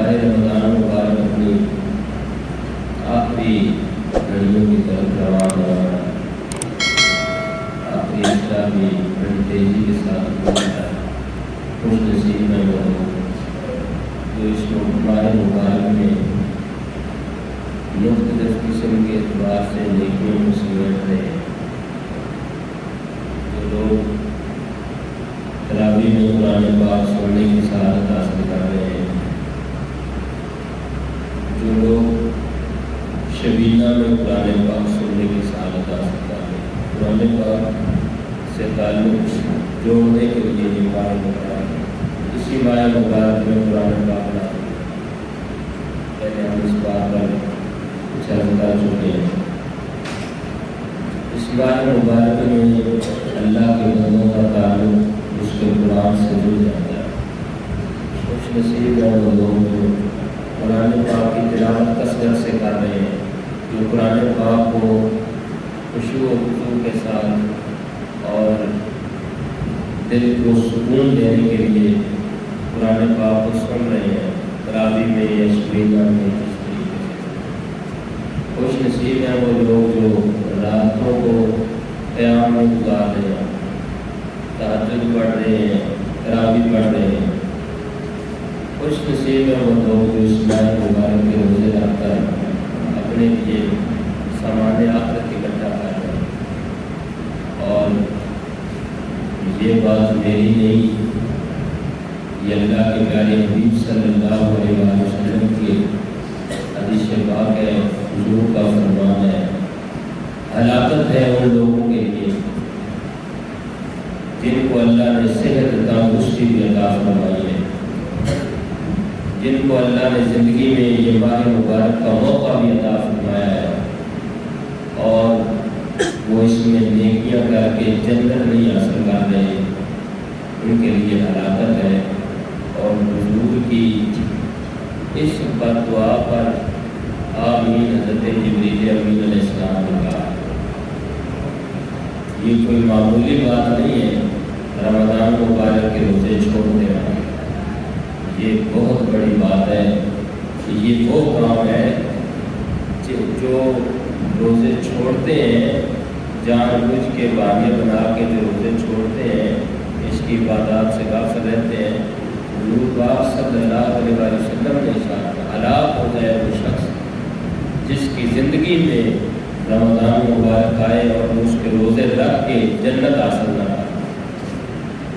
ماہ رمضان مبارک اپنی آخری گھڑیوں کی طرف روانہ ہوا ہے۔ آخری حصہ بھی بڑی تیزی کے ساتھ گزرتا ہے۔ خوش نصیب میں وہ جو اس ماہ مبارک میں مختلف قسم کے اعتبار سے نیکیوں کو سمیٹ رہے ہیں۔ جو لوگ تراویح میں قرآن پاک سننے کی سعادت حاصل کر رہے ہیں، جو لوگ شبینہ میں قرآن پاک سننے کی سعادت حاصل کر رہے ہیں، قرآن پاک سے تعلق جوڑنے کے لیے یہ ماہ مبارک ہے۔ اسی ماہ مبارک میں قرآن پاک نازل ہوا۔ پہلے ہم اس بات پر کچھ عرض کر چکے ہیں۔ اس ماہ مبارک میں اللہ کے بندوں کا تعلق اس کے قرآن سے جڑ جاتا ہے۔ خوش نصیب ہے وہ لوگ جو قرآن پاک کی تلاوت کثرت سے کر رہے ہیں، جو قرآن پاک کو خشوع و خضوع کے ساتھ اور دل کو سکون دینے کے لیے قرآن پاک کو سن رہے ہیں، تراویح میں یا شبینہ میں اس طریقے سے۔ خوش نصیب ہیں وہ لوگ جو راتوں کو قیام میں گزار رہے ہیں، تہجد پڑھ رہے ہیں، تراویح پڑھ رہے ہیں۔ خوش نصیب ہیں وہ لوگ جو اس ماہ مبارک کے روزے رکھ کر اپنے لیے سامان آخرت اکٹھا کر رہے ہیں۔ اور یہ بات میری نہیں، یہ اللہ کے پیارے حبیب صلی اللہ علیہ وسلم کی حدیث پاک ہے، حضور کا فرمان ہے۔ ہلاکت ہے ان لوگوں کے لیے جن کو اللہ نے صحت تندرستی بھی عطا فرمائی ہے، جن کو اللہ نے زندگی میں یہ ماہ مبارک کا موقع بھی عطا فرمایا ہے اور وہ اس میں نیکیاں کر کے جنت نہیں حاصل کر رہے، ان کے لیے ہلاکت ہے۔ اور حضور کی اس بد دعا پر آمین حضرت جبریل امین علیہ السلام نے کہا۔ یہ کوئی معمولی بات نہیں ہے رمضان مبارک کے روزے چھوڑ دینا، یہ بہت بڑی بات ہے۔ یہ وہ کام ہے جو روزے چھوڑتے ہیں، جان بوجھ کے بہانے بنا کے جو روزے چھوڑتے ہیں، اس کی عبادات سے غافل رہتے ہیں۔ حضور پاک صلی اللہ علیہ وسلم نے ارشاد کیا، ہلاک ہو جائے وہ شخص جس کی زندگی میں رمضان مبارک آئے اور اس کے روزے رکھ کے جنت حاصل نہ